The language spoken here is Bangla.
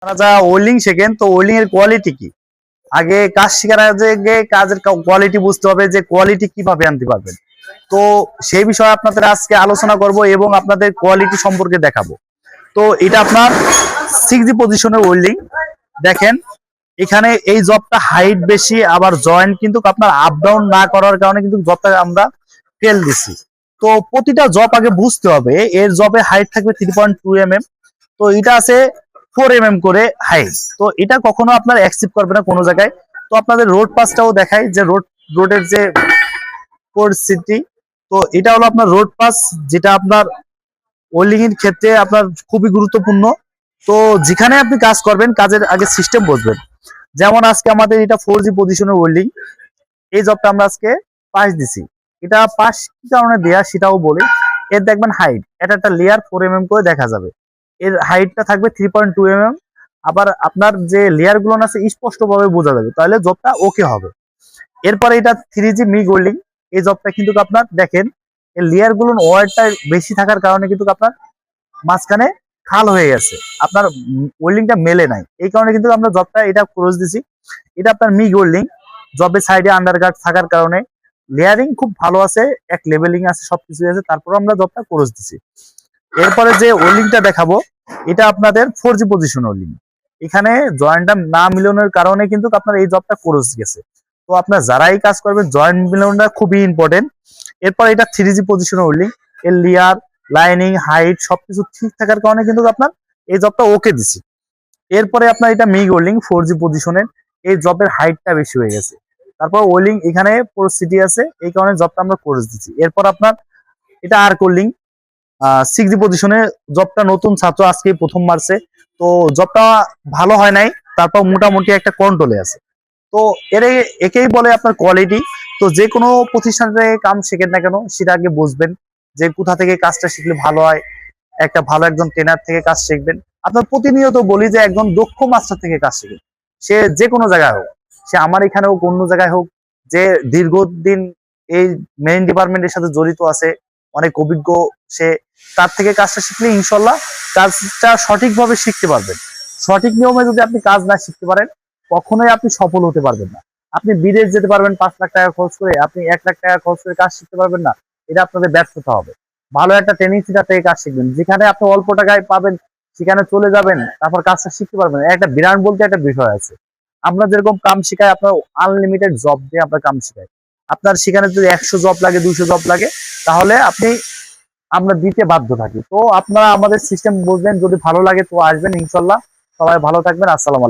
আপনারা যা ওয়েল্ডিং শেখেন, তো ওয়েল্ডিং এর কোয়ালিটি কি? আগে কাজ শেখার আগে কাজের কোয়ালিটি বুঝতে হবে, যে কোয়ালিটি কিভাবে আনতে পারবেন। তো সেই বিষয়ে আপনাদের আজকে আলোচনা করব এবং আপনাদের কোয়ালিটি সম্পর্কে দেখাবো। তো এটা আপনার 6G পজিশনের ওয়েল্ডিং। দেখেন এখানে এই জবটা হাইট বেশি, আবার জয়েন্ট কিন্তু আপনার আপ ডাউন না করার কারণে কিন্তু জবটা আমরা ফেল দিছি। তো প্রতিটা জব আগে বুঝতে হবে, এর জবে হাইট থাকবে 3.2 mm। তো এটা আছে 4 mm করে হাইট। তো এটা কখনো আপনার অ্যাকসেপ্ট করবে না কোনো জায়গায়। তো আপনাদের রোড পাসটাও দেখাই, যে রোডের যে পরিস্থিতি। তো এটা হলো আপনার রোড পাস, যেটা আপনার ওয়েল্ডিং এর ক্ষেত্রে আপনার খুবই গুরুত্বপূর্ণ। তো যেখানে আপনি কাজ করবেন, কাজের আগে সিস্টেম বুঝবেন। যেমন আজকে আমাদের এটা 4G পজিশনের ওয়েল্ডিং, এই জবটা আমরা আজকে পাস দিছি। এটা পাস কি কারণে দেয়া সেটাও বলি। এর দেখবেন হাইট, এটা একটা লেয়ার 4 mm করে দেখা যাবে। এর হাইটটা থাকবে 3.2 mm। আবার আপনার যে লেয়ার গুলো আছে স্পষ্ট ভাবে বোঝা যাবে, তাহলে জবটা ওকে হবে। এরপরে এটা 3G মিগ ওয়েল্ডিং। এই জবটা কিন্তু আপনার দেখেন, এই লেয়ার গুলো ওয়ারটা বেশি থাকার কারণে কিন্তু আপনার মাঝখানে খাল হয়ে গেছে, আপনার ওয়েল্ডিংটা মেলে নাই। এই কারণে কিন্তু আমরা জবটা এটা ক্রস দিছি। এটা আপনার মিগ ওয়েল্ডিং, জবের সাইডে আন্ডারগার্ড থাকার কারণে লেয়ারিং খুব ভালো আছে, এক লেভেলিং আছে, সবকিছু আছে, তারপর আমরা জবটা ক্রস দিছি। এরপরে যে ওয়েল্ডিংটা দেখাবো, এটা আপনাদের 4G পজিশন ওয়েল্ডিং। এখানে জয়েন্টটা না মিলানোর কারণে কিন্তু আপনার এই জবটা ক্রস গেছে। তো আপনার যারাই কাজ করবেন, জয়েন্ট মিলানোটা খুবই ইম্পর্টেন্ট। এরপর এটা 3G পজিশন ওয়েল্ডিং, এর লেয়ার, লাইনিং, হাইট সবকিছু ঠিক থাকার কারণে কিন্তু আপনার এই জবটা ওকে দিছি। এরপরে আপনার এটা মিগ ওয়েল্ডিং 4G পজিশনের, এই জবের হাইটটা বেশি হয়ে গেছে। তারপর ওয়েল্ডিং এখানে পোরোসিটি আছে, এই কারণে জবটা আমরা ক্রস দিচ্ছি। এরপর আপনার এটা আর্ক ওয়েল্ডিং 6G পজিশনে, জবটা নতুন ছাত্র আজকে প্রথম মারছে। তো জবটা ভালো হয় নাই, তারপর মোটামুটি একটা কন্ট্রোলে আছে। তো একেই বলে আপনার কোয়ালিটি। তো যে কোনো প্রতিষ্ঠান থেকে কাম শেখেন না কেন, সেটা আগে বুঝবেন যে কোথা থেকে কাজটা শিখলে ভালো হয়। একটা ভালো একজন ট্রেনার থেকে কাজ শিখবেন। আপনার প্রতিনিয়ত বলি যে একজন দক্ষ মাস্টার থেকে কাজ শিখবেন, সে যে কোনো জায়গায় হোক, সে আমার এখানে হোক, অন্য জায়গায় হোক, যে দীর্ঘদিন এই মেইন ডিপার্টমেন্টের সাথে জড়িত আছে, অনেক অভিজ্ঞ সে, তার থেকে কাজটা শিখলে ইনশাল্লাহ কাজটা সঠিকভাবে শিখতে পারবেন। সঠিক নিয়মে যদি আপনি কাজ না শিখতে পারেন, কখনোই আপনি সফল হতে পারবেন না। আপনি বিদেশ যেতে পারবেন 5 লাখ টাকা খরচ করে, আপনি 1 লাখ টাকা খরচ করে কাজ শিখতে পারবেন না, এটা আপনাদের ব্যর্থতা হবে। ভালো একটা ট্রেনিং সেন্টার থেকে কাজ শিখবেন, যেখানে আপনি অল্প টাকায় পাবেন, সেখানে চলে যাবেন, তারপর কাজটা শিখতে পারবেন। একটা বিরাট বলতে একটা বিষয় আছে। আমরা যেরকম কাম শিখাই, আপনার আনলিমিটেড জব দিয়ে আমরা কাম শিখাই। আপনার সেখানে যদি 100 জব লাগে, 200 জব লাগে, তাহলে আমরা দিতে বাধ্য থাকি। তো আপনারা আমাদের সিস্টেম বুঝবেন, যদি ভালো লাগে তো আসবেন ইনশাল্লাহ। সবাই ভালো থাকবেন। আসসালামু আলাইকুম।